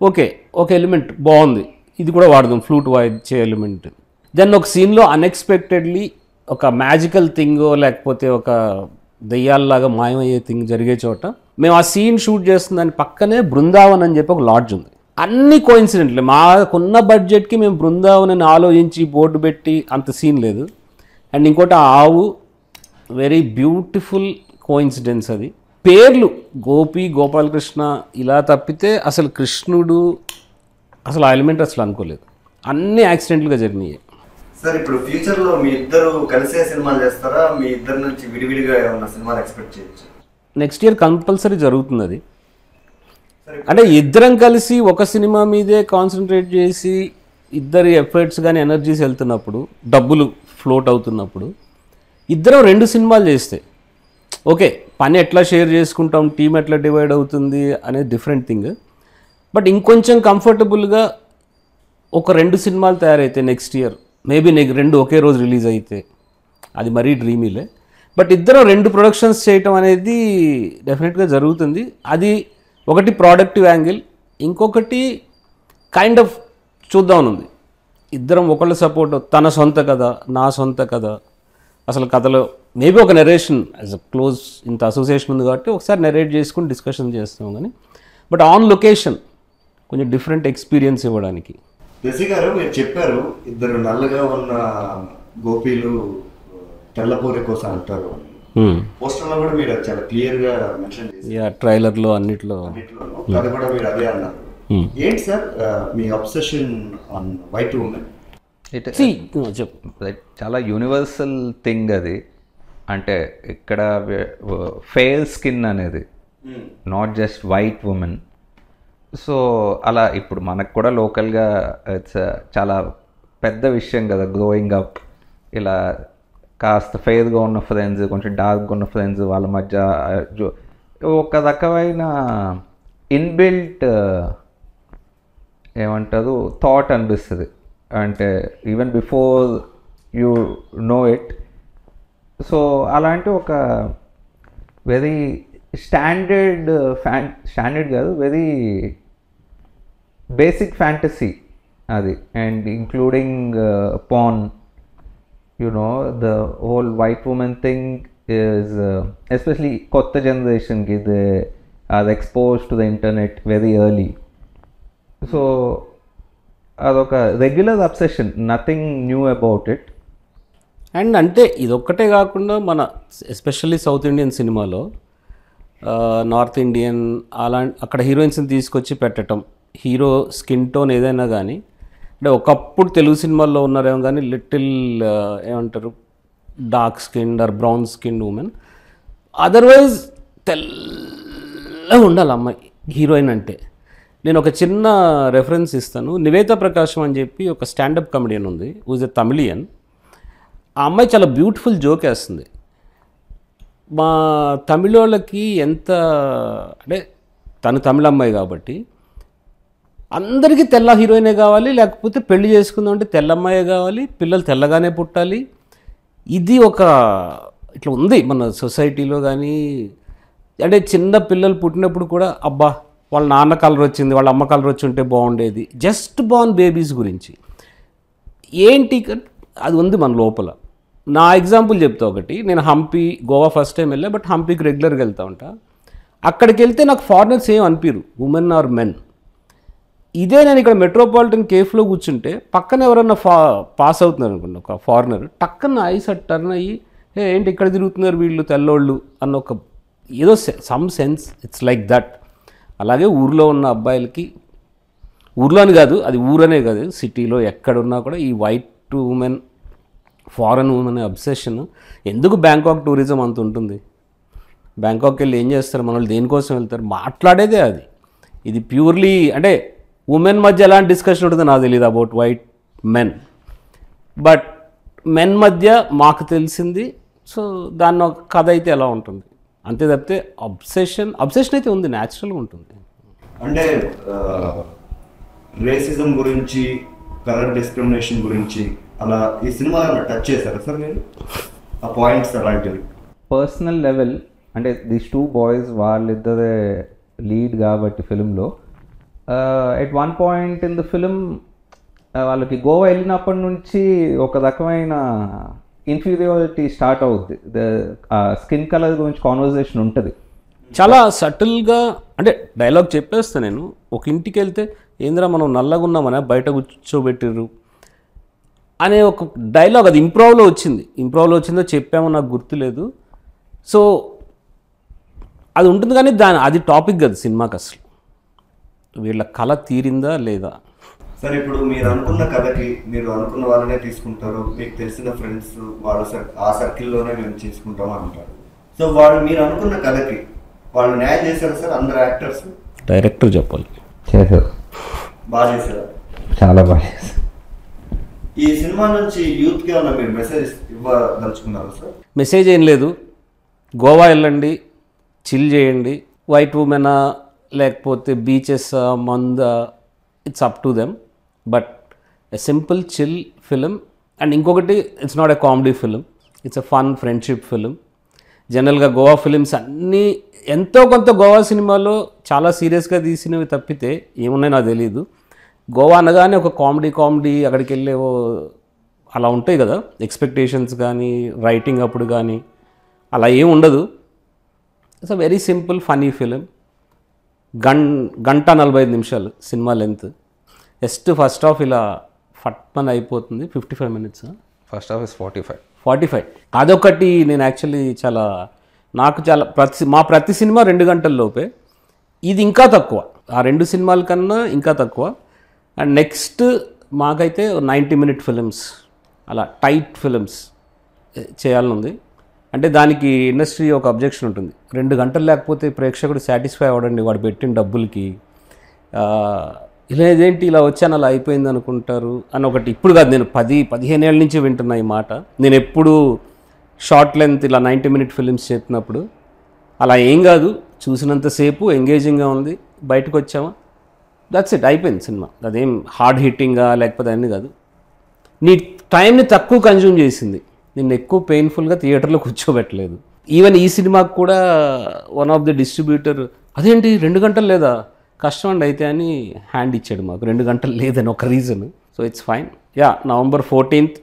ఓకే ఒక ఎలిమెంట్ బాగుంది, ఇది కూడా వాడదాం ఫ్లూట్ వాయించే ఎలిమెంట్. దెన్ ఒక సీన్లో అన్ఎక్స్పెక్టెడ్లీ ఒక మ్యాజికల్ థింగ్ లేకపోతే ఒక దెయ్యాల్లాగా మాయమయ్యే థింగ్ జరిగే చోట మేము ఆ సీన్ షూట్ చేస్తున్న దాని పక్కనే బృందావన్ అని చెప్పి ఒక లాడ్జ్ ఉంది. అన్ని కోయిన్సిడెంట్లే, మాకున్న బడ్జెట్కి మేము బృందావన్ అని ఆలోచించి బోర్డు పెట్టి అంత సీన్ లేదు. అండ్ ఇంకోటి ఆ ఆవు వెరీ బ్యూటిఫుల్ కోయిన్సిడెన్స్. అది పేర్లు గోపి గోపాలకృష్ణ ఇలా తప్పితే అసలు కృష్ణుడు అసలు ఆ ఎలిమెంట్ అసలు అనుకోలేదు. అన్నీ యాక్సిడెంట్లుగా జరిగినాయి. సార్ ఇప్పుడు ఫ్యూచర్ లో మీ ఇద్దరు కలిసే సినిమాలు చేస్తారా? మీ ఇద్దరు నుంచి విడివిడిగా ఏమన్నా సినిమాలు ఎక్స్పెక్ట్ చేయొచ్చు? నెక్స్ట్ ఇయర్ కంపల్సరీ జరుగుతుంది అది. అంటే ఇద్దరం కలిసి ఒక సినిమా మీదే కాన్సన్ట్రేట్ చేసి ఇద్దరి ఎఫర్ట్స్ కానీ ఎనర్జీస్ వెళ్తున్నప్పుడు, డబ్బులు ఫ్లోట్ అవుతున్నప్పుడు, ఇద్దరం 2 సినిమాలు చేస్తే ఓకే పని ఎట్లా షేర్ చేసుకుంటాం, టీం ఎట్లా డివైడ్ అవుతుంది అనేది డిఫరెంట్ థింగ్. బట్ ఇంకొంచెం కంఫర్టబుల్గా ఒక 2 సినిమాలు తయారైతే నెక్స్ట్ ఇయర్, మేబీ 2 ఒకే రోజు రిలీజ్ అయితే అది మరీ డ్రీమీలే. బట్ ఇద్దరం 2 ప్రొడక్షన్స్ చేయటం అనేది డెఫినెట్గా జరుగుతుంది. అది ఒకటి ప్రోడక్టివ్ యాంగిల్, ఇంకొకటి కైండ్ ఆఫ్ చూద్దామనుంది. ఇద్దరం ఒకళ్ళ సపోర్ట్, తన సొంత కథ నా సొంత కథ, అసలు కథలో మేబీ ఒక నెరేషన్ యాజ్ అ క్లోజ్ ఇంత అసోసియేషన్ ఉంది కాబట్టి ఒకసారి నెరేట్ చేసుకుని డిస్కషన్ చేస్తాం. కానీ బట్ ఆన్ లొకేషన్ కొంచెం డిఫరెంట్ ఎక్స్పీరియన్స్ ఇవ్వడానికి. జెసి గారు మీరు చెప్పారు ఇద్దరు నల్లగా ఉన్న గోపీలు తెల్లపూరి కోసం అంటారు. పోస్టర్ లో కూడా మీరు చాలా క్లియర్ గా మెన్షన్ చేశారు, ట్రైలర్లో అన్నిట్లో అది కూడా మీరు అదే అన్నారు. ఏంటి sir me obsession on white women? చాలా యూనివర్సల్ థింగ్ అది. అంటే ఇక్కడ ఫెయిర్ స్కిన్ అనేది not just white women. So అలా ఇప్పుడు మనకు కూడా లోకల్గా ఇట్స్ చాలా పెద్ద విషయం కదా, గ్రోయింగ్ అప్ ఇలా కాస్త ఫెయిర్గా ఉన్న ఫ్రెండ్స్, కొంచెం డార్క్గా ఉన్న ఫ్రెండ్స్ వాళ్ళ మధ్య ఒక రకమైన ఇన్బిల్ట్ ఏమంటారు థాట్ అనిపిస్తుంది. అంటే even before you know it. So అలాంటి ఒక వెరీ స్టాండర్డ్ కాదు, వెరీ బేసిక్ ఫ్యాంటసీ అది. And including pan, you know, the whole white woman thing is especially kotta generation ki they are exposed to the internet very early. So adoka regular obsession, nothing new about it. And అంటే ఇదొక్కటే కాకుండా మన especially south Indian సినిమాలో north Indian అక్కడ హీరోయిన్స్ని తీసుకొచ్చి పెట్టడం, hero skin tone ఏదైనా కానీ, అంటే ఒకప్పుడు తెలుగు సినిమాల్లో ఉన్నారేమో కానీ లిటిల్ ఏమంటారు dark skin or brown skin women, otherwise తెల్లగా ఉండాలి అమ్మాయి హీరోయిన్ అంటే. నేను ఒక చిన్న రెఫరెన్స్ ఇస్తాను. నివేతా ప్రకాశం అని చెప్పి ఒక స్టాండప్ కమెడియన్ ఉంది, హూజ్ ఎ తమిళియన్. ఆ అమ్మాయి చాలా బ్యూటిఫుల్ జోక్ వేస్తుంది. మా తమిళోళ్ళకి ఎంత అంటే, తను తమిళ అమ్మాయి కాబట్టి అందరికీ తెల్ల హీరోయినే కావాలి, లేకపోతే పెళ్లి చేసుకుందాం అంటే తెల్ల అమ్మాయే కావాలి, పిల్లలు తెల్లగానే పుట్టాలి. ఇది ఒక ఇట్లా ఉంది మన సొసైటీలో. కానీ అంటే చిన్న పిల్లలు పుట్టినప్పుడు కూడా అబ్బా వాళ్ళ నాన్న కలర్ వచ్చింది, వాళ్ళ అమ్మ కలర్ వచ్చి ఉంటే బాగుండేది. జస్ట్ బార్న్ బేబీస్ గురించి ఏంటి అది ఉంది మన లోపల. నా ఎగ్జాంపుల్ చెప్తా ఒకటి. నేను హంపి, గోవా ఫస్ట్ టైం వెళ్ళా, బట్ హంపీకి రెగ్యులర్గా వెళ్తూ ఉంటా. అక్కడికి వెళ్తే నాకు ఫారినర్స్ ఏం అనిపిరు, ఉమెన్ ఆర్ మెన్. ఇదే నేను ఇక్కడ మెట్రోపాలిటన్ కేఫ్లో కూర్చుంటే పక్కన ఎవరన్నా పాస్ అవుతున్నారు అనుకోండి, ఒక ఫారినర్, టక్కన ఐస్ టర్న్ అయ్యి ఏంటి ఇక్కడ తిరుగుతున్నారు వీళ్ళు తెల్లోళ్ళు అన్న ఒక ఏదో some sense, it's like that. అలాగే ఊర్లో ఉన్న అబ్బాయిలకి, ఊర్లో అని కాదు, అది ఊరనే కాదు, సిటీలో ఎక్కడున్నా కూడా ఈ వైట్ ఉమెన్, ఫారెన్ ఉమెన్ అనే అబ్సెషన్. ఎందుకు బ్యాంకాక్ టూరిజం అంత ఉంటుంది? బ్యాంకాక్కి వెళ్ళి ఏం చేస్తారు మన వాళ్ళు, దేనికోసం వెళ్తారు? మాట్లాడేదే అది. ఇది ప్యూర్లీ అంటే ఉమెన్ మధ్య ఎలాంటి డిస్కషన్ ఉంటుందో నాకు తెలియదు about white men, but men మధ్య మాకు తెలిసింది. సో దాన్ని ఒక కథ అయితే ఎలా ఉంటుంది అంతే తప్పితే అబ్సెషన్ అయితే ఉంది, న్యాచురల్గా ఉంటుంది. అంటే రేసిజం గురించి, కలర్ డిస్క్రిమినేషన్ గురించి అలా ఈ సినిమాలో టచ్ చేశారు సార్ మీరు ఆ పాయింట్స్ అలాంటివి? పర్సనల్ లెవెల్ అంటే దీస్ టూ బాయ్స్ వాళ్ళిద్దరే లీడ్ కాబట్టి ఫిలింలో at one point in the film వాళ్ళకి గోవా వెళ్ళినప్పటి నుంచి ఒక రకమైన ఇన్ఫీరియారిటీ స్టార్ట్ అవుద్ది. స్కిన్ కలర్ గురించి కాన్వర్జేషన్ ఉంటుంది చాలా సటిల్గా. అంటే డైలాగ్ చెప్పేస్తా నేను. ఒక ఇంటికి వెళ్తే ఏంద్రా మనం నల్లగా ఉన్నామని బయట కూర్చోబెట్టిర్రు అనే ఒక డైలాగ్, అది ఇంప్రూవ్లో వచ్చిందో చెప్పామో నాకు గుర్తులేదు. సో అది ఉంటుంది కానీ అది టాపిక్ కదా సినిమాకి. అసలు వీళ్ళ కళ తీరిందా లేదా? సార్ ఇప్పుడు మీరు అనుకున్న కథకి మీరు అనుకున్న వాళ్ళనే తీసుకుంటారు, మీకు తెలిసిన ఫ్రెండ్స్ వాళ్ళ ఆ సర్కిల్లోనే మేము తీసుకుంటాం అంటారు. సో వాళ్ళు మీరు అనుకున్న కథకి వాళ్ళు న్యాయం చేశారు సార్? అందరు యాక్టర్స్, డైరెక్టర్ చెప్పాలి, చేశారు, బాగా చేశారు, చాలా బాగా చేశారు. ఈ సినిమా నుంచి యూత్కి ఏమన్నా మీరు మెసేజ్ ఇవ్వదలుచుకున్నారు సార్? మెసేజ్ ఏం లేదు, గోవా వెళ్ళండి, చిల్ చేయండి. వైట్ ఉమెనా లేకపోతే బీచెస్ మంద, it's up to them, but a simple chill film. And ఇంకొకటి, it's not a comedy film, it's a fun friendship film. జనరల్గా గోవా ఫిలిమ్స్ అన్నీ ఎంతో కొంత గోవా సినిమాలో చాలా సీరియస్గా తీసినవి తప్పితే ఏమున్నాయో నాకు తెలియదు. గోవా అనగానే ఒక కామెడీ అక్కడికి వెళ్ళేవో అలా ఉంటాయి కదా ఎక్స్పెక్టేషన్స్, కానీ రైటింగ్ అప్పుడు కానీ అలా ఏం ఉండదు. It's a very simple funny film. గంట 45 నిమిషాలు సినిమా లెంత్. జస్ట్ ఫస్ట్ హాఫ్ ఇలా ఫట్మన్ అయిపోతుంది, 55 minutes. First half is 45. అదొకటి నేను యాక్చువల్లీ నాకు చాలా ప్రతి సినిమా 2 గంటల లోపే, ఇది ఇంకా తక్కువ, ఆ 2 సినిమాల కన్నా ఇంకా తక్కువ. అండ్ నెక్స్ట్ మాకైతే 90-minute ఫిలిమ్స్, అలా టైట్ ఫిలిమ్స్ చేయాలని ఉంది. అంటే దానికి ఇండస్ట్రీ ఒక అబ్జెక్షన్ ఉంటుంది, 2 గంటలు లేకపోతే ప్రేక్షకుడు సాటిస్ఫై అవ్వడండి వాడు పెట్టిన డబ్బులకి. ఇలా ఇదేంటి ఇలా వచ్చాను అలా అయిపోయింది అనుకుంటారు అని ఒకటి. ఇప్పుడు కాదు, నేను 10-15 ఏళ్ళ నుంచి వింటున్నా ఈ మాట. నేను ఎప్పుడు షార్ట్ లెంత్ ఇలా 90-minute ఫిలిమ్స్ చెప్పినప్పుడు అలా ఏం కాదు, చూసినంతసేపు ఎంగేజింగ్గా ఉంది, బయటకు వచ్చామా, దట్స్ ఇట్, అయిపోయింది సినిమా. అదేం హార్డ్ హిట్టింగ్గా లేకపోతే అన్నీ కాదు. నీ టైంని తక్కువ కన్జ్యూమ్ చేసింది, నిన్ను ఎక్కువ పెయిన్ఫుల్గా థియేటర్లో కూర్చోబెట్టలేదు. ఈవెన్ ఈ సినిమాకి కూడా వన్ ఆఫ్ ది డిస్ట్రిబ్యూటర్ అదేంటి 2 గంటలు లేదా, కష్టం అండి అయితే అని హ్యాండ్ ఇచ్చాడు మాకు, 2 గంటలు లేదని ఒక reason. So it's fine. November 14th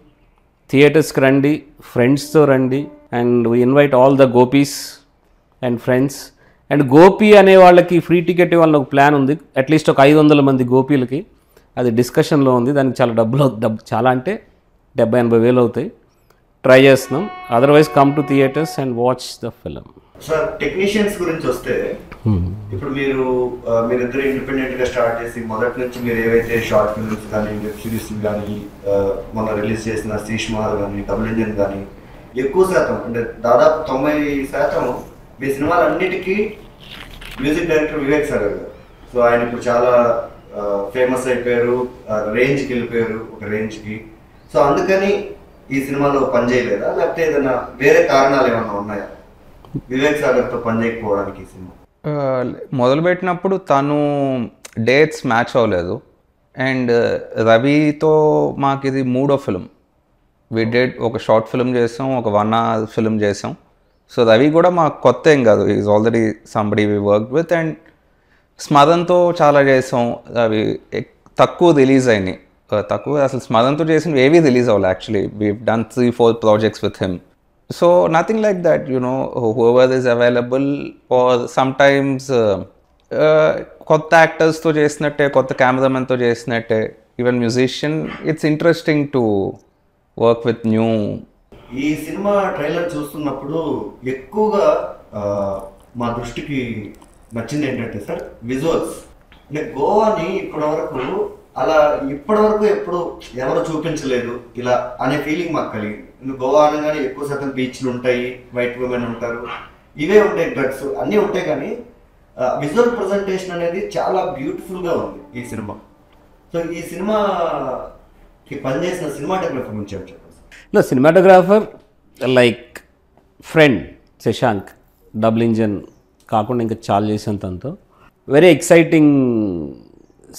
థియేటర్స్కి రండి, ఫ్రెండ్స్తో రండి. And we invite all the gopis and friends. And Gopi అనే వాళ్ళకి ఫ్రీ టికెట్ ఇవ్వాలని ఒక ప్లాన్ ఉంది, అట్లీస్ట్ ఒక 500 మంది గోపీలకి. అది డిస్కషన్లో ఉంది, దానికి చాలా డబ్బులు చాలా అంటే 70-80 వేలు అవుతాయి. ట్రై చేస్తున్నాం. Otherwise come to theatres and watch the film. Sir technicians గురించి వస్తే, ఇప్పుడు మీరిద్దరు ఇండిపెండెంట్ గా స్టార్ట్ చేసి మొదటి నుంచి మీరు ఏవైతే షార్ట్ ఫిల్మ్స్ కానీ వెబ్ సిరీస్ కానీ మొన్న రిలీజ్ చేసిన శీష్ మహల్ కానీ డబుల్ ఇంజన్ కానీ ఎక్కువ శాతం అంటే దాదాపు 90% మీ సినిమాలన్నిటికీ మ్యూజిక్ డైరెక్టర్ వివేక్ సార్ గారు. సో సో ఆయన ఇప్పుడు చాలా ఫేమస్ అయిపోయారు, రేంజ్కి వెళ్ళిపోయారు ఒక రేంజ్కి. సో అందుకని ఈ సినిమాలో పని చేయలేదా, లేకపోతే ఏదైనా వేరే కారణాలు ఏమైనా ఉన్నాయా వివేక్ సాగర్తో పని చేయకపోవడానికి ఈ సినిమా? మొదలుపెట్టినప్పుడు తను డేట్స్ మ్యాచ్ అవ్వలేదు. అండ్ రవితో మాకు ఇది మూడో ఫిల్మ్. వి డెడ్ ఒక షార్ట్ ఫిల్మ్ చేసాం, ఒక 1 hour ఫిల్మ్ చేసాం. సో రవి కూడా మాకు కొత్త ఏం కాదు, is already somebody we work with. And స్మదన్తో చాలా చేసాం. అవి తక్కువ రిలీజ్ అయినాయి, తక్కువ అసలు స్మదన్తో చేసినవి ఏవి రిలీజ్ అవ్వాలి. Actually we done 3-4 projects with him. So nothing like that, you know, whoever is available, or sometimes కొత్త యాక్టర్స్తో చేసినట్టే, కొత్త కెమెరామెన్తో చేసినట్టే, even musician, it's interesting to work with new. ఈ సినిమా ట్రైలర్ చూస్తున్నప్పుడు ఎక్కువగా మా దృష్టికి నచ్చింది ఏంటంటే సార్ విజువల్స్. అంటే గోవాని ఇప్పటివరకు ఎప్పుడు ఎవరు చూపించలేదు ఇలా అనే ఫీలింగ్ మాకు కలిగింది. గోవా అనగానే ఎక్కువ శాతం బీచ్లు ఉంటాయి, వైట్ ఉమెన్ ఉంటారు, ఇవే ఉంటాయి, డ్రగ్స్ అన్నీ ఉంటాయి. కానీ విజువల్ ప్రజెంటేషన్ అనేది చాలా బ్యూటిఫుల్గా ఉంది ఈ సినిమా. సో ఈ సినిమాకి పనిచేసిన సినిమాటోగ్రఫర్ గురించి ఏం చెప్పండి? Cinematographer like friend Shashank, double engine కాకుండా ఇంకా చాలా చేసాను తనతో. Very exciting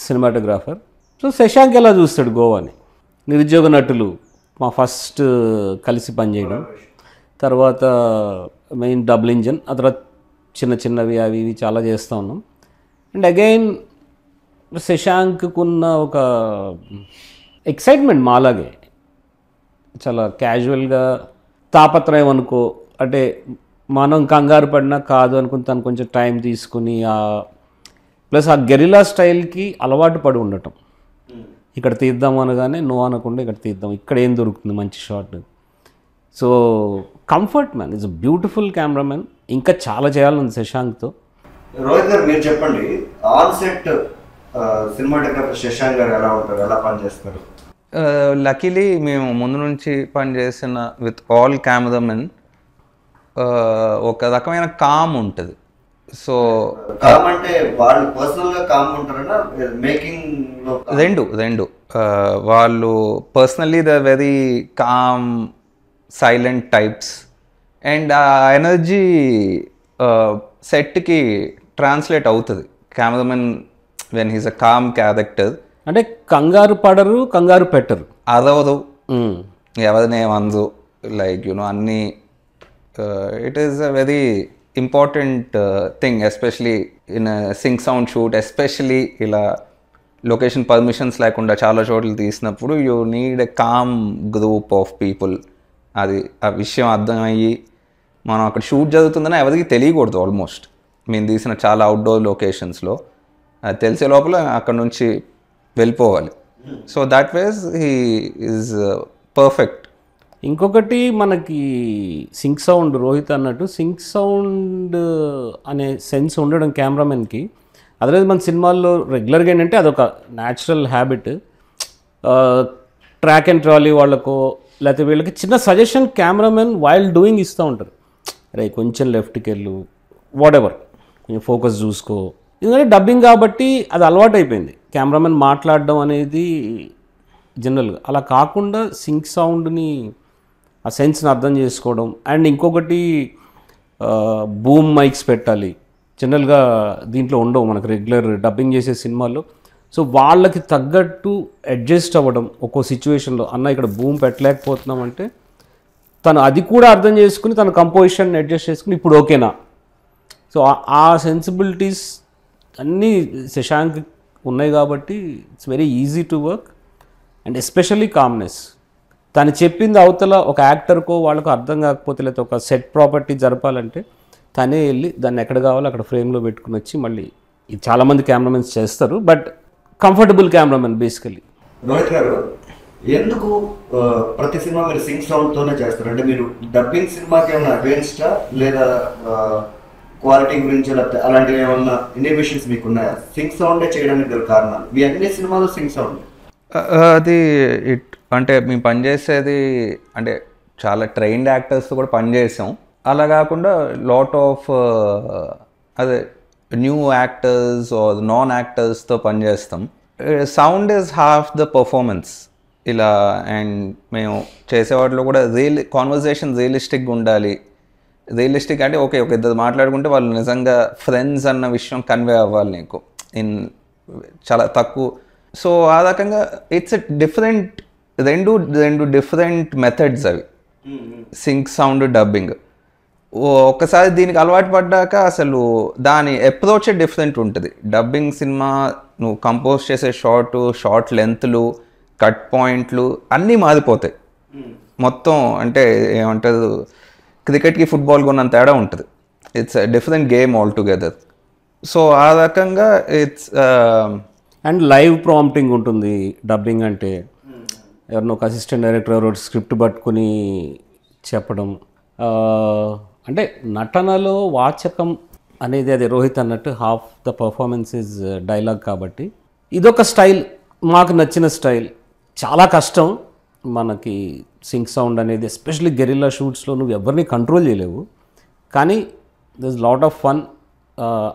cinematographer. So Shashank ఎలా చూస్తాడు గోవాని? నిరుద్యోగ నటులు మా ఫస్ట్ కలిసి పనిచేయడం, తర్వాత మెయిన్ డబుల్ ఇంజన్, ఆ తర్వాత చిన్న చిన్నవి అవి ఇవి చాలా చేస్తూ ఉన్నాం. అండ్ అగైన్ శశాంక్కున్న ఒక ఎక్సైట్మెంట్ మాలాగే, చాలా క్యాజువల్గా తాపత్రయం అనుకో, అంటే మనం కంగారు పడినా కాదు అనుకుని తను కొంచెం టైం తీసుకుని ప్లస్ ఆ గెరిలా స్టైల్కి అలవాటు పడి ఉండటం. ఇక్కడ తీద్దాం అనగానే నో అనకుండా ఇక్కడ తీద్దాం, ఇక్కడ ఏం దొరుకుతుంది మంచి shot. So comfort man, is a beautiful cameraman. ఇంకా చాలా చేయాలని శశాంక్తో. రోహిత్ గారు మీరు చెప్పండి, ఆన్ సెట్ సినిమాటోగ్రాఫర్ శశాంక్ గారు ఎలా ఉంటారు, ఎలా పనిచేస్తారు? లక్కీలీ మేము ముందు నుంచి పనిచేసిన విత్ ఆల్ కెమెరామెన్ ఒక రకమైన కామ్ ఉంటుంది. సో కామ్ అంటే వాళ్ళు పర్సనల్గా కామ్ ఉంటారన్నా మేకింగ్? రెండు వాళ్ళు personally the very calm silent types. And ఆ ఎనర్జీ సెట్కి ట్రాన్స్లేట్ అవుతుంది. Cameraman when he's a calm character అంటే కంగారు పడరు, కంగారు పెట్టరు, అదవదు, ఎవరినేమందు, లైక్ యూనో అన్నీ. It is a very important thing, especially in sync sound shoot. Especially ఇలా లొకేషన్ పర్మిషన్స్ లేకుండా చాలా చోట్ల తీసినప్పుడు you need a calm group of people. అది ఆ విషయం అర్థమయ్యి మనం అక్కడ షూట్ జరుగుతుందని ఎవరికి తెలియకూడదు. ఆల్మోస్ట్ మేము తీసిన చాలా అవుట్డోర్ లొకేషన్స్లో అది తెలిసే లోపల అక్కడ నుంచి వెళ్ళిపోవాలి. So that ways he is perfect. ఇంకొకటి మనకి సింక్ సౌండ్, రోహిత్ అన్నట్టు సింక్ సౌండ్ అనే సెన్స్ ఉండడం కెమెరామెన్కి. అదే మన సినిమాల్లో రెగ్యులర్గా ఏంటంటే అదొక natural habit. Track and trolley వాళ్ళకో లేకపోతే వీళ్ళకి చిన్న సజెషన్ కెమెరామెన్ వైల్ డూయింగ్ ఇస్తూ ఉంటారు. అరే కొంచెం లెఫ్ట్కి వెళ్ళు, వాట్ ఎవర్, కొంచెం ఫోకస్ చూసుకో. ఎందుకంటే డబ్బింగ్ కాబట్టి అది అలవాటు అయిపోయింది కెమెరామెన్ మాట్లాడడం అనేది జనరల్గా. అలా కాకుండా సింక్ సౌండ్ని, ఆ సెన్స్ని అర్థం చేసుకోవడం. అండ్ ఇంకొకటి బూమ్ మైక్స్ పెట్టాలి. జనరల్గా దీంట్లో ఉండవు మనకు రెగ్యులర్ డబ్బింగ్ చేసే సినిమాల్లో. సో వాళ్ళకి తగ్గట్టు అడ్జస్ట్ అవ్వడం ఒక్కో సిచ్యువేషన్లో. అన్న ఇక్కడ బూమ్ పెట్టలేకపోతున్నాం అంటే తను అది కూడా అర్థం చేసుకుని తన కంపోజిషన్ అడ్జస్ట్ చేసుకుని ఇప్పుడు ఓకేనా. సో ఆ సెన్సిబిలిటీస్ అన్నీ శశాంక్ ఉన్నాయి కాబట్టి it's very easy to work. And especially calmness. తను చెప్పింది అవతల ఒక యాక్టర్కో వాళ్ళకు అర్థం కాకపోతే లేకపోతే ఒక సెట్ ప్రాపర్టీ జరపాలంటే తనే వెళ్ళి దాన్ని ఎక్కడ కావాలో అక్కడ ఫ్రేమ్లో పెట్టుకుని వచ్చి మళ్ళీ ఇది చాలామంది కెమెరామెన్స్ చేస్తారు, but comfortable cameraman basically. Rohit గారు, ఎందుకు ప్రతి సినిమా మీరు సింక్ సౌండ్తోనే చేస్తారు? అంటే మీరు డబ్బింగ్ సినిమాకి ఏమైనా అగేన్స్టా, లేదా క్వాలిటీ గురించి లేకపోతే అలాంటివి ఏమన్నా ఇన్హిబిషన్స్ మీకు ఉన్నాయా? సింక్ సౌండే చేయడానికి గల కారణాలు మీ అన్ని సినిమాలో సింక్ సౌండ్? అది అంటే మేము పనిచేసేది అంటే చాలా ట్రైన్డ్ యాక్టర్స్తో కూడా పనిచేసాం. అలా కాకుండా లాట్ ఆఫ్ అదే న్యూ యాక్టర్స్ ఆర్ నాన్ యాక్టర్స్తో పనిచేస్తాం. Sound is half the performance ఇలా. అండ్ మేము చేసేవాటిలో కూడా కాన్వర్జేషన్ రియలిస్టిక్గా ఉండాలి. రియలిస్టిక్ అంటే ఓకే ఒక ఇద్దరు మాట్లాడుకుంటే వాళ్ళు నిజంగా ఫ్రెండ్స్ అన్న విషయం కన్వే అవ్వాలి నీకు ఇన్ చాలా తక్కువ. సో ఆ రకంగా ఇట్స్ డిఫరెంట్ రెండు డిఫరెంట్ మెథడ్స్ అవి, సింక్ సౌండ్ డబ్బింగ్. ఒక్కసారి దీనికి అలవాటు పడ్డాక అసలు దాని అప్రోచే డిఫరెంట్ ఉంటుంది. డబ్బింగ్ సినిమా నువ్వు కంపోజ్ చేసే షార్ట్ లెంత్లు, కట్ పాయింట్లు అన్నీ మారిపోతాయి మొత్తం. అంటే ఏమంటారు, క్రికెట్కి ఫుట్బాల్కి ఉన్నంత తేడా ఉంటుంది. It's different game all together. So ఆ రకంగా ఇట్స్ అండ్ లైవ్ ప్రాంప్టింగ్ ఉంటుంది డబ్బింగ్ అంటే. ఎవరినో ఒక అసిస్టెంట్ డైరెక్టర్ ఎవరో స్క్రిప్ట్ పట్టుకుని చెప్పడం. అంటే నటనలో వాచకం అనేది అది రోహిత్ అన్నట్టు half the performance is dialogue. కాబట్టి ఇదొక స్టైల్, మాకు నచ్చిన స్టైల్. చాలా కష్టం మనకి సింక్ సౌండ్ అనేది, ఎస్పెషల్లీ గెరిల్లా షూట్స్లో నువ్వు ఎవరిని కంట్రోల్ చేయలేవు. కానీ this is lot of fun.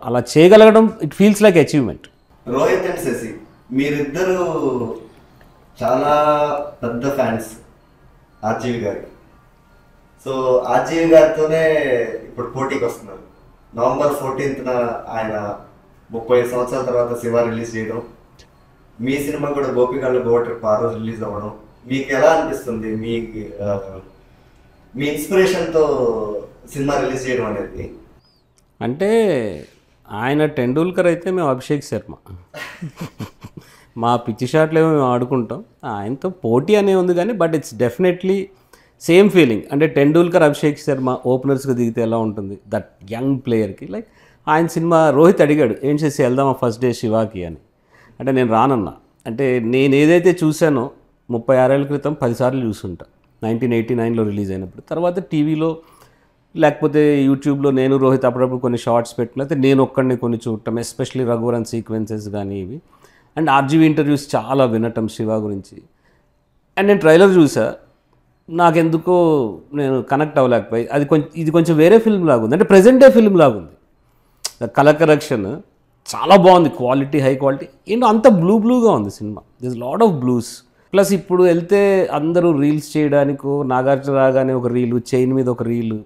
అలా చేయగలగడం it feels like achievement. Rohit and Sashi మీరిద్దరు చాలా పెద్ద ఫ్యాన్స్ ఆర్జీవి గారికి. సో ఆర్జీవి గారితోనే ఇప్పుడు పోటీకి వస్తున్నారు. నవంబర్ 14th ఆయన 30 సంవత్సరాల తర్వాత శివ రిలీజ్ చేయడం, మీ సినిమా కూడా గోపికళ్ళ గోవా ట్రిప్ ఆ రోజు రిలీజ్ అవ్వడం, మీకు ఎలా అనిపిస్తుంది? మీ ఇన్స్పిరేషన్తో సినిమా రిలీజ్ చేయడం అనేది? అంటే ఆయన టెండూల్కర్ అయితే మేము అభిషేక్ శర్మ. మా పిచ్చి షాట్లు ఏమో మేము ఆడుకుంటాం. ఆయనతో పోటీ అనే ఉంది కానీ but it's definitely same feeling. అంటే టెండూల్కర్ అభిషేక్ శర్మ ఓపెనర్స్కి దిగితే ఎలా ఉంటుంది దట్ యంగ్ ప్లేయర్కి. లైక్ ఆయన సినిమా రోహిత్ అడిగాడు ఏం చేసి వెళ్దామా ఫస్ట్ డే శివాకి అని. అంటే నేను రానన్నా. అంటే నేను ఏదైతే చూశానో 36 ఏళ్ళ క్రితం 10 సార్లు చూసుంటా. 1989లో రిలీజ్ అయినప్పుడు. తర్వాత టీవీలో లేకపోతే యూట్యూబ్లో నేను రోహిత్ అప్పుడప్పుడు కొన్ని షార్ట్స్ పెట్టిన, అయితే నేను ఒక్కడిని కొన్ని చూడటం, ఎస్పెషల్లీ రఘువరన్ సీక్వెన్సెస్ కానీ ఇవి. అండ్ ఆర్జీవి ఇంటర్వ్యూస్ చాలా వినటం శివ గురించి. అండ్ నేను ట్రైలర్ చూసా, నాకెందుకో నేను కనెక్ట్ అవ్వలేకపోయి. ఇది కొంచెం వేరే ఫిల్మ్ లాగా ఉంది. అంటే ప్రజెంట్ డే ఫిల్మ్ లాగా ఉంది. కలర్ కరెక్షన్ చాలా బాగుంది, క్వాలిటీ హై క్వాలిటీ. ఏంటో అంత బ్లూగా ఉంది cinema. This lot of blues. Plus ఇప్పుడు వెళ్తే అందరూ రీల్స్ చేయడానికో, నాగార్జున రాగానే ఒక రీలు, చైన్ మీద ఒక రీలు,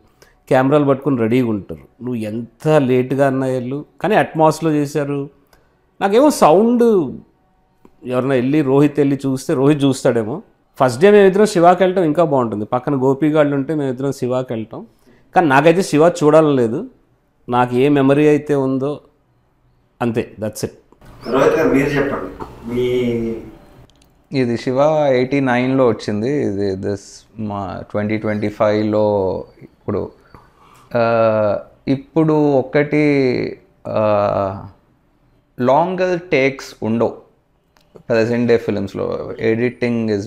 కెమెరాలు పట్టుకుని రెడీగా ఉంటారు. నువ్వు ఎంత లేట్గా అన్నా వెళ్ళు, కానీ అట్మాస్లో చేశారు. నాకేమో సౌండ్ ఎవరైనా రోహిత్ వెళ్ళి చూస్తే రోహిత్ చూస్తాడేమో. ఫస్ట్ డే మేమిద్దరం శివాకి వెళ్ళటం ఇంకా బాగుంటుంది. పక్కన గోపిగాళ్ళు ఉంటే మేమిద్దరం శివాకి వెళ్ళటం. కానీ నాకైతే శివ చూడాలని లేదు. నాకు ఏ మెమరీ అయితే ఉందో అంతే, దట్స్ ఇట్. రోహిత్ గారు మీరు చెప్పండి. ఇది శివ 89లో వచ్చింది. ఇది మా 2025లో ఇప్పుడు ఒకటి లాంగర్ టేక్స్ ఉండవు ప్రజెంట్ డే ఫిలిమ్స్లో. ఎడిటింగ్ ఇస్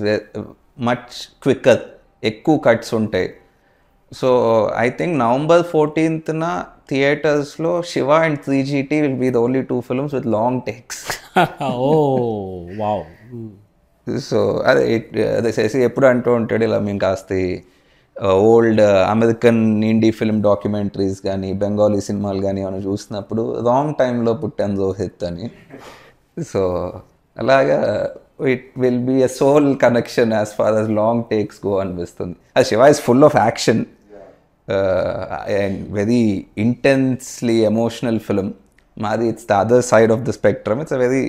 మచ్ క్విక్కర్, ఎక్కువ కట్స్ ఉంటాయి. So I think November 14th థియేటర్స్లో Shiva and 3GT will be the only 2 films with long takes. Oh wow. So అదే చేసి ఎప్పుడు అంటూ ఉంటాడు ఇలా, మేము కాస్త old American indie film documentaries కానీ బెంగాలీ సినిమాలు కానీ ఏమైనా చూసినప్పుడు రాంగ్ టైంలో పుట్టాను రోహిత్ అని. సో అలాగా it will be a soul connection as far as long takes go అనిపిస్తుంది. అది Shiva is full of action and very intensely emotional film. మాది it's the other side of the spectrum. It's a very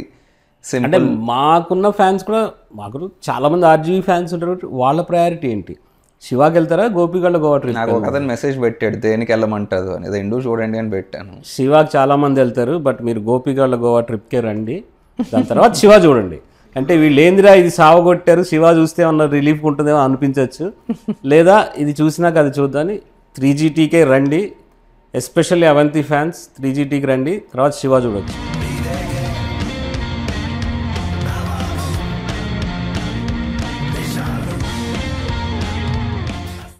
అంటే మాకున్న fans కూడా, మాకు చాలామంది RGV fans ఉంటారు. వాళ్ళ ప్రయారిటీ ఏంటి? శివాకి వెళ్తారా, గోపిగళ్ళ గోవా ట్రిప్? నాకు ఒక అతను మెసేజ్ పెట్టాడు దేనికి వెళ్ళమంటారు అని, రెండు చూడండి అని పెట్టాను. శివాకి చాలామంది వెళ్తారు, బట్ మీరు గోపిగళ్ళ గోవా ట్రిప్కే రండి, దాని తర్వాత శివ చూడండి. అంటే వీళ్ళు ఏందిరా ఇది సావగొట్టారు, శివ చూస్తే ఏమన్నా రిలీఫ్ ఉంటుందేమో అనిపించవచ్చు. లేదా ఇది చూసినాక అది చూద్దామని 3GTకే రండి. ఎస్పెషల్లీ అవంతి ఫ్యాన్స్ 3GTకి రండి, తర్వాత శివ చూడొచ్చు.